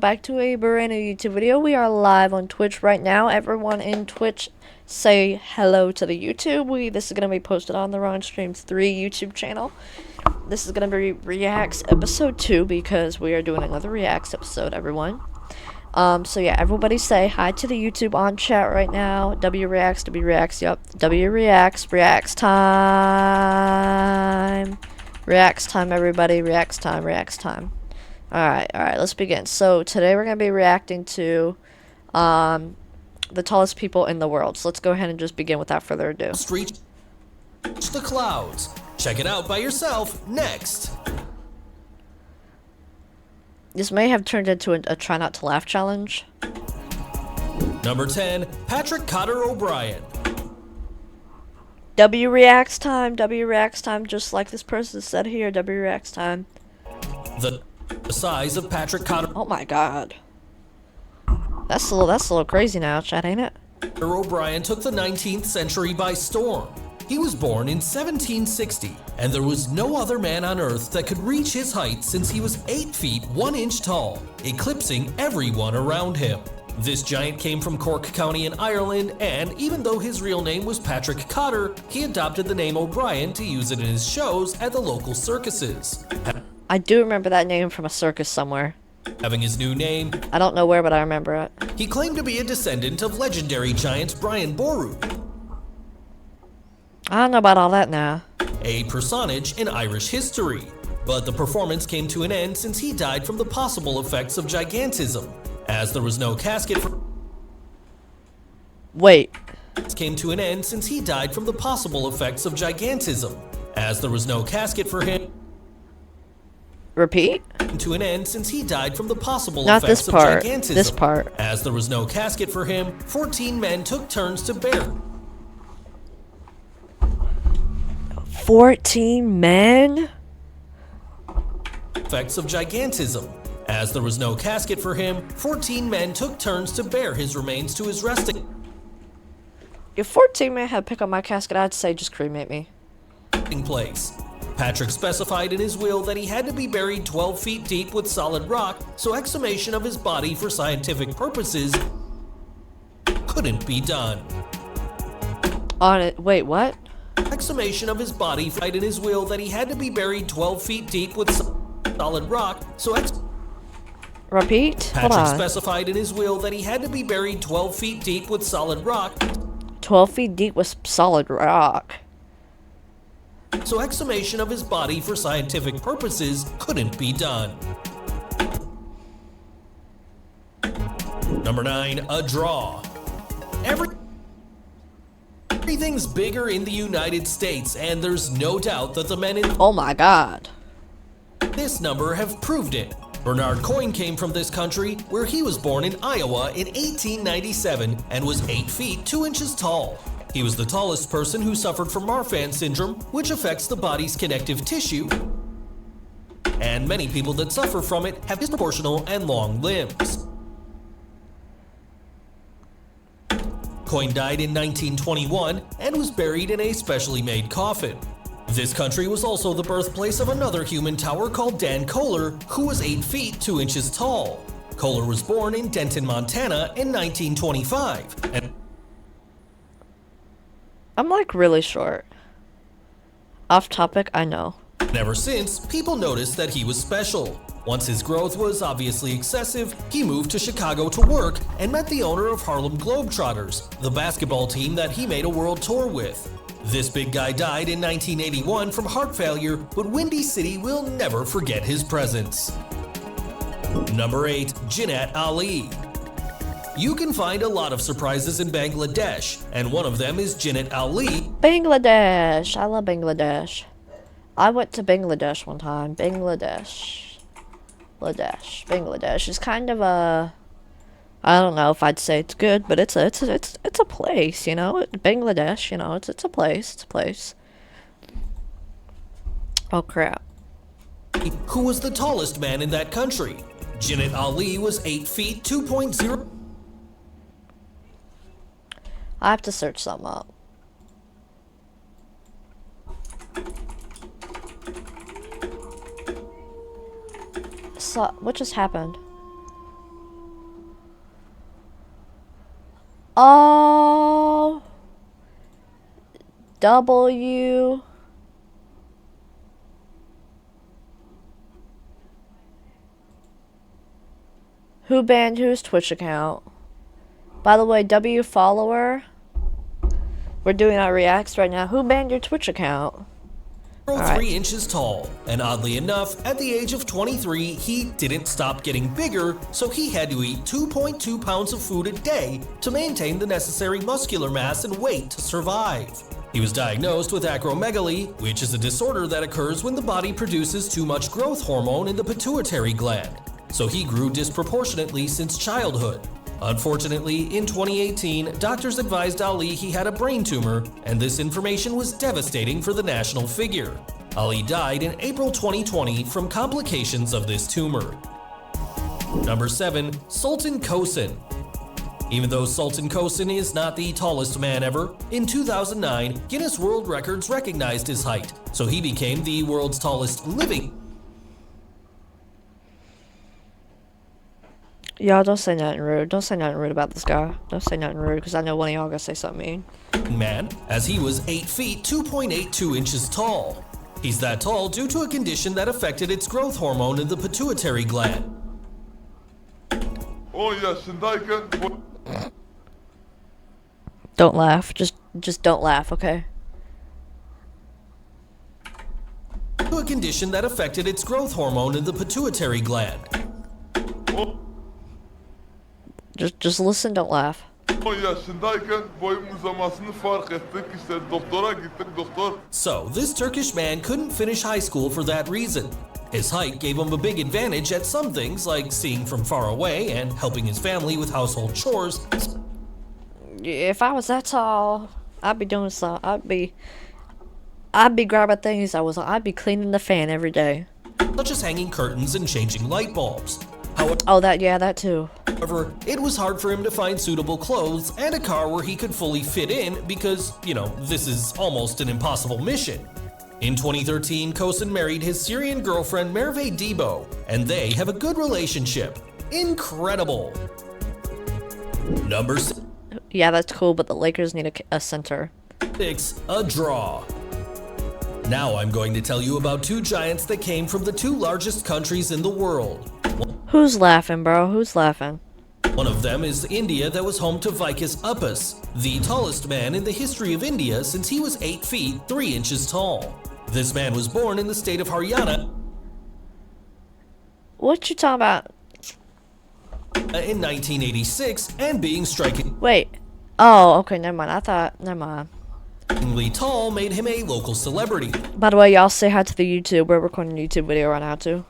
back to a brand new YouTube video. We are live on Twitch right now. Everyone in Twitch, say hello to the YouTube. This is going to be posted on the Wrong Streams 3 YouTube channel. This is going to be Reacts episode 2 because we are doing another Reacts episode, everyone. So yeah, everybody say hi to the YouTube on chat right now. W Reacts, yep. W Reacts, Reacts time. Reacts time, everybody. Reacts time. Alright, let's begin. So, today we're going to be reacting to, the tallest people in the world. So, let's go ahead and just begin without further ado. Reach the clouds. Check it out by yourself next. This may have turned into a try not to laugh challenge. Number 10, Patrick Cotter O'Brien. W Reacts time, just like this person said here, W Reacts time. The size of Patrick Cotter Oh my god. That's a little crazy now, chat, ain't it? O'Brien took the 19th century by storm. He was born in 1760, and there was no other man on Earth that could reach his height since he was 8 feet 1 inch tall, eclipsing everyone around him. This giant came from Cork County in Ireland, and even though his real name was Patrick Cotter, he adopted the name O'Brien to use it in his shows at the local circuses. I do remember that name from a circus somewhere. Having his new name, I don't know where, but I remember it. he claimed to be a descendant of legendary giant Brian Boru, I don't know about all that now. a personage in Irish history. But the performance came to an end since he died from the possible effects of gigantism, as there was no casket for Wait. came to an end since he died from the possible effects of gigantism, as there was no casket for him. Repeat? To an end since he died from the possible Not effects this of part. gigantism. This part. As there was no casket for him, 14 men took turns to bear 14 men? effects of gigantism. As there was no casket for him, 14 men took turns to bear his remains to his resting If 14 men had to pick up my casket, I'd say just cremate me. place. Patrick specified in his will that he had to be buried 12 feet deep with solid rock, so exhumation of his body for scientific purposes couldn't be done. On it. Wait, what? Exhumation of his body in his will that he had to be buried 12 feet deep with solid rock, so Repeat? Hold Patrick on. specified in his will that he had to be buried 12 feet deep with solid rock, 12 feet deep with solid rock. so exhumation of his body for scientific purposes couldn't be done. Number 9, a draw. Everything's bigger in the United States, and there's no doubt that the men in Oh my god. this number have proved it. Bernard Coyne came from this country, where he was born in Iowa in 1897 and was 8 feet 2 inches tall. He was the tallest person who suffered from Marfan syndrome, which affects the body's connective tissue, and many people that suffer from it have disproportional and long limbs. Coyne died in 1921 and was buried in a specially made coffin. This country was also the birthplace of another human tower called Dan Kohler, who was 8 feet 2 inches tall. Kohler was born in Denton, Montana in 1925, and I'm like really short. Off topic, I know. ever since, people noticed that he was special. Once his growth was obviously excessive, he moved to Chicago to work and met the owner of Harlem Globetrotters, the basketball team that he made a world tour with. This big guy died in 1981 from heart failure, but Windy City will never forget his presence. Number 8, Jinnat Ali. You can find a lot of surprises in Bangladesh, and one of them is Jinnat Ali. Bangladesh. I love Bangladesh. I went to Bangladesh one time. Bangladesh is kind of a, I don't know if I'd say it's good, but it's a place, you know. Bangladesh, you know, it's a place. Oh crap. Who was the tallest man in that country? Jinnat Ali was 8 feet 2.0. I have to search something up. So, what just happened? Oh. W. Who banned whose Twitch account? By the way, W follower. We're doing our reacts right now. Who banned your Twitch account? 3 inches tall, and oddly enough, at the age of 23, he didn't stop getting bigger, so he had to eat 2.2 pounds of food a day to maintain the necessary muscular mass and weight to survive. He was diagnosed with acromegaly, which is a disorder that occurs when the body produces too much growth hormone in the pituitary gland, so he grew disproportionately since childhood. Unfortunately, in 2018, doctors advised Ali he had a brain tumor, and this information was devastating for the national figure. Ali died in April 2020 from complications of this tumor. Number 7. Sultan Kosin. Even though Sultan Kosin is not the tallest man ever, in 2009, Guinness World Records recognized his height, so he became the world's tallest living Y'all don't say nothing rude. Don't say nothing rude about this guy. Don't say nothing rude, because I know one of y'all gonna say something mean. man, as he was 8 feet 2.82 inches tall. He's that tall due to a condition that affected its growth hormone in the pituitary gland. 10 yaşındayken Don't laugh. Just don't laugh, okay? To a condition that affected its growth hormone in the pituitary gland. Just listen, don't laugh. 10 yaşındayken boyum uzamasını fark ettik. İşte doktora gittik. Doktor So, this Turkish man couldn't finish high school for that reason. His height gave him a big advantage at some things, like seeing from far away and helping his family with household chores, If I was that tall, I'd be doing some. I'd be grabbing things. I'd be cleaning the fan every day. such as hanging curtains and changing light bulbs. Oh, that too. However, it was hard for him to find suitable clothes and a car where he could fully fit in because, this is almost an impossible mission. In 2013, Kosin married his Syrian girlfriend Merve Debo, and they have a good relationship. Incredible! Number Yeah, that's cool, but the Lakers need a center. 6, a draw. Now I'm going to tell you about 2 giants that came from the 2 largest countries in the world. Who's laughing, bro? Who's laughing? One of them is India, that was home to Vikas Uppus, the tallest man in the history of India since he was 8 feet 3 inches tall. This man was born in the state of Haryana What you talking about? in 1986, and being strikingly Wait. Oh, okay, never mind. Never mind. tall made him a local celebrity. By the way, y'all say hi to the YouTube. We're recording a YouTube video right now, too.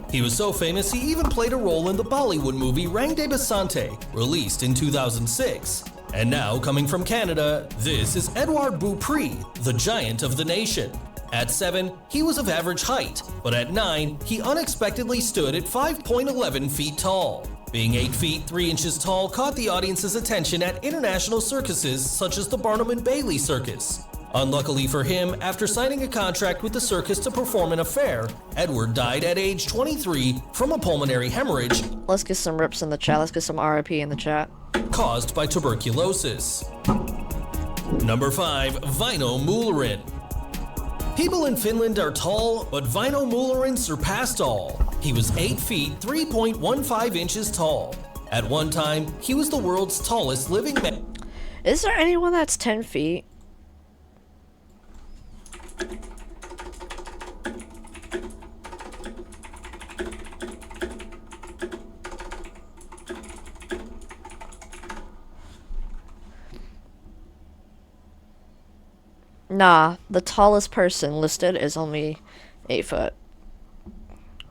He was so famous he even played a role in the Bollywood movie Rang de Basante, released in 2006. And now, coming from Canada, this is Edouard Beaupré, the giant of the nation. At 7, he was of average height, but at 9, he unexpectedly stood at 5.11 feet tall. Being 8 feet 3 inches tall caught the audience's attention at international circuses such as the Barnum and Bailey Circus. Unluckily for him, after signing a contract with the circus to perform an affair, Edward died at age 23 from a pulmonary hemorrhage Let's get some rips in the chat. Let's get some RIP in the chat. caused by tuberculosis. Number 5, Väinö Mullainen. People in Finland are tall, but Väinö Mullainen surpassed all. He was 8 feet 3.15 inches tall. At one time, he was the world's tallest living man. Is there anyone that's 10 feet? Nah, the tallest person listed is only 8 foot.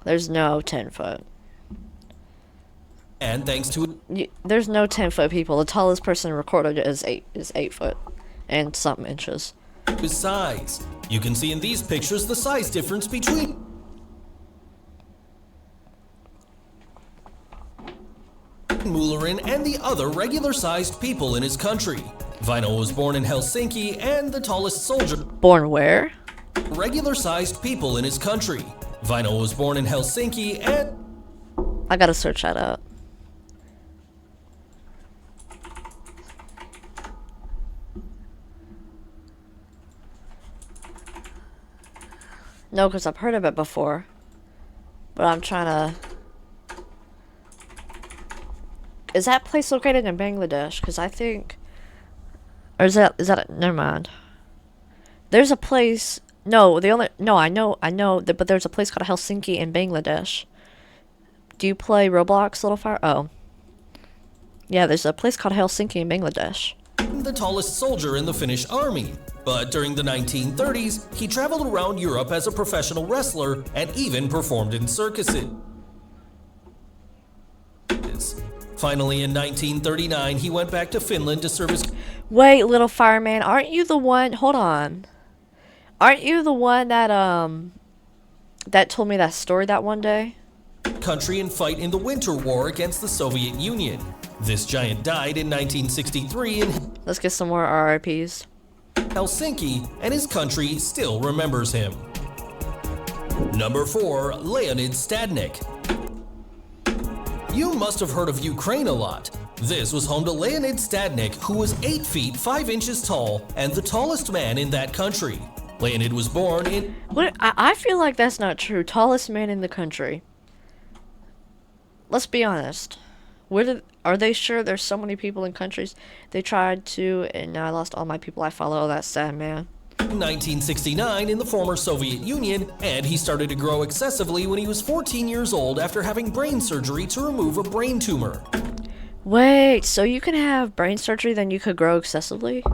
There's no 10 foot. And thanks to There's no 10 foot people. The tallest person recorded is 8 foot and something inches. his size. You can see in these pictures the size difference between Mullainen and the other regular-sized people in his country. Väinö was born in Helsinki and the tallest soldier. Born where? Regular-sized people in his country. Väinö was born in Helsinki and I gotta search that up. No, because I've heard of it before. But I'm trying to... Is that place located in Bangladesh? Because I think... Or is that... Never mind. There's a place... No, I know, but there's a place called Helsinki in Bangladesh. Do you play Roblox, Little Fire? Oh. Yeah, there's a place called Helsinki in Bangladesh. The tallest soldier in the Finnish army. But during the 1930s, he traveled around Europe as a professional wrestler and even performed in circuses. Finally, in 1939, he went back to Finland to serve his... Wait, Little Fireman, aren't you the one... Hold on. Aren't you the one that, that told me that story that one day? country and fight in the Winter War against the Soviet Union. This giant died in 1963 in Let's get some more RIPs. Helsinki, and his country still remembers him. Number 4, Leonid Stadnik. You must have heard of Ukraine a lot. This was home to Leonid Stadnik, who was 8 feet 5 inches tall and the tallest man in that country. Leonid was born in... What? I feel like that's not true. Tallest man in the country. Let's be honest. Are they sure there's so many people in countries? They tried to, and now I lost all my people I follow. That's sad, man. 1969 in the former Soviet Union, and he started to grow excessively when he was 14 years old after having brain surgery to remove a brain tumor. Wait, so you can have brain surgery, then you could grow excessively?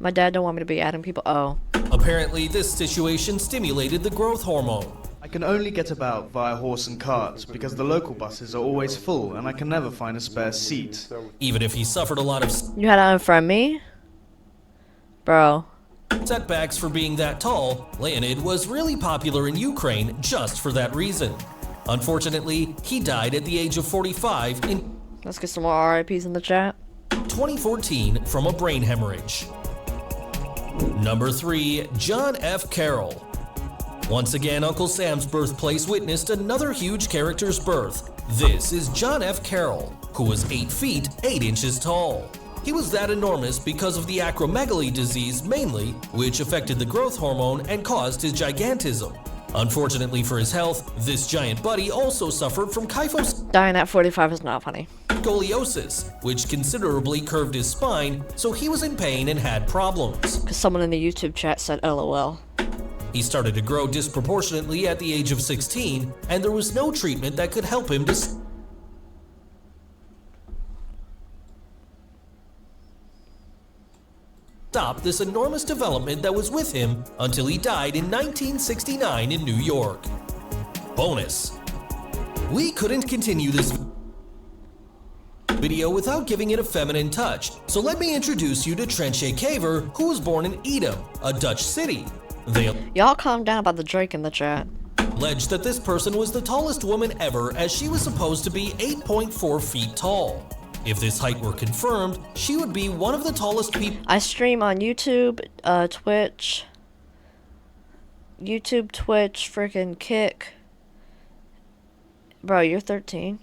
My dad don't want me to be adding people. Oh. Apparently, this situation stimulated the growth hormone. I can only get about via horse and cart because the local buses are always full and I can never find a spare seat. Even if he suffered a lot of You had to unfriend me? Bro. setbacks for being that tall, Leonid was really popular in Ukraine just for that reason. Unfortunately, he died at the age of 45 in Let's get some more RIPs in the chat. 2014 from a brain hemorrhage. Number 3, John F. Carroll. Once again, Uncle Sam's birthplace witnessed another huge character's birth. This is John F. Carroll, who was 8 feet 8 inches tall. He was that enormous because of the acromegaly disease mainly, which affected the growth hormone and caused his gigantism. Unfortunately for his health, this giant buddy also suffered from Dying at 45 is not funny. scoliosis, which considerably curved his spine, so he was in pain and had problems. Because someone in the YouTube chat said LOL. He started to grow disproportionately at the age of 16, and there was no treatment that could help him to stop this enormous development that was with him until he died in 1969 in New York. Bonus. We couldn't continue this video without giving it a feminine touch, so let me introduce you to Trenche Kaver, who was born in Edam, a Dutch city. They Y'all calm down about the Drake in the chat. alleged that this person was the tallest woman ever, as she was supposed to be 8.4 feet tall. If this height were confirmed, she would be one of the tallest people. I stream on YouTube, Twitch, freaking Kick. Bro, you're 13.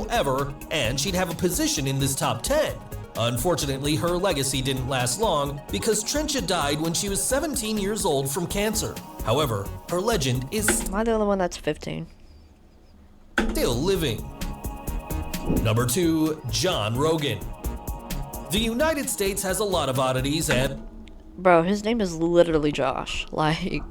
Ever, and she'd have a position in this top 10. Unfortunately, her legacy didn't last long because Trenche died when she was 17 years old from cancer. However, her legend is Am I the only one that's 15? still living. Number 2, John Rogan. The United States has a lot of oddities, and Bro, his name is literally Josh. Like,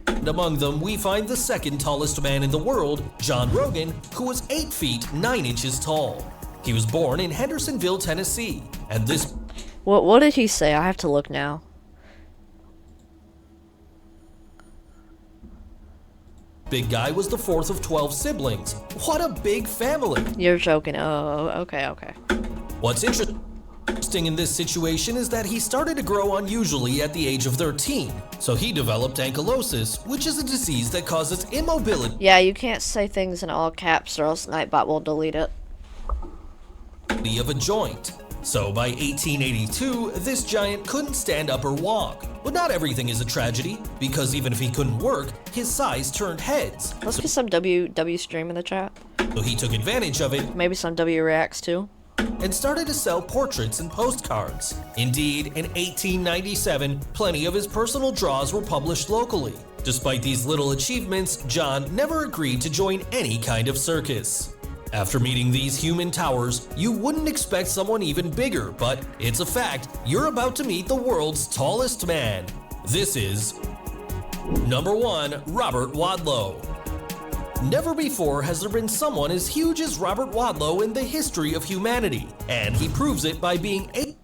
among them we find the second tallest man in the world, John Rogan, who was 8 feet 9 inches tall. He was born in Hendersonville, Tennessee, and this what did he say? I have to look now. big guy was the fourth of 12 siblings. What a big family! You're joking. Oh, okay. What's interesting in this situation is that he started to grow unusually at the age of 13, so he developed ankylosis, which is a disease that causes immobility Yeah, you can't say things in all caps or else Nightbot will delete it. of a joint. So by 1882, this giant couldn't stand up or walk. But not everything is a tragedy, because even if he couldn't work, his size turned heads. Let's get some W stream in the chat. So he took advantage of it. Maybe some W reacts too. and started to sell portraits and postcards. Indeed, in 1897, plenty of his personal draws were published locally. Despite these little achievements, John never agreed to join any kind of circus. After meeting these human towers, you wouldn't expect someone even bigger, but it's a fact, you're about to meet the world's tallest man. This is number 1, Robert Wadlow. Never before has there been someone as huge as Robert Wadlow in the history of humanity, and he proves it by being 8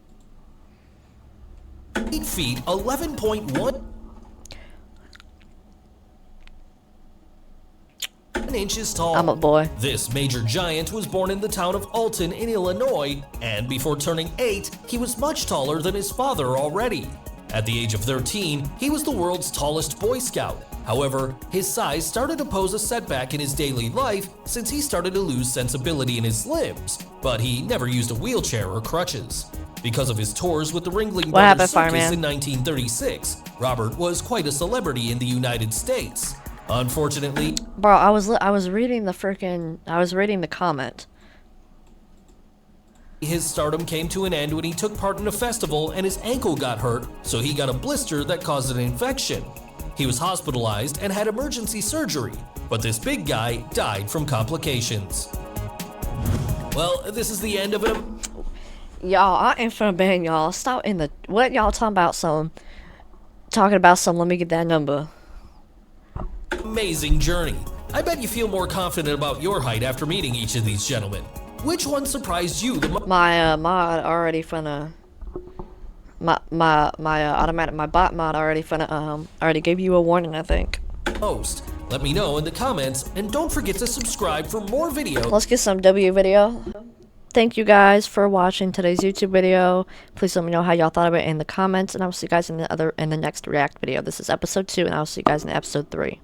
feet 11.1 inches tall. I'm a boy. This major giant was born in the town of Alton in Illinois, and before turning 8, he was much taller than his father already. At the age of 13, he was the world's tallest Boy Scout. However, his size started to pose a setback in his daily life since he started to lose sensibility in his limbs, but he never used a wheelchair or crutches. Because of his tours with the Ringling What happened, Brothers Circus Fireman? in 1936, Robert was quite a celebrity in the United States. Unfortunately, Bro, I was reading the comment. his stardom came to an end when he took part in a festival and his ankle got hurt, so he got a blister that caused an infection. He was hospitalized and had emergency surgery, but this big guy died from complications. Well, this is the end of him. Y'all, I ain't finna ban y'all. Stop in the what y'all talking about talking about some let me get that number. Amazing journey. I bet you feel more confident about your height after meeting each of these gentlemen. Which one surprised you the most? My mod already finna my automatic my bot mod already finna already gave you a warning, I think. Let me know in the comments, and don't forget to subscribe for more videos. Let's get some W video. Thank you guys for watching today's YouTube video. Please let me know how y'all thought of it in the comments, and I'll see you guys in the next react video. This is episode 2, and I'll see you guys in episode 3.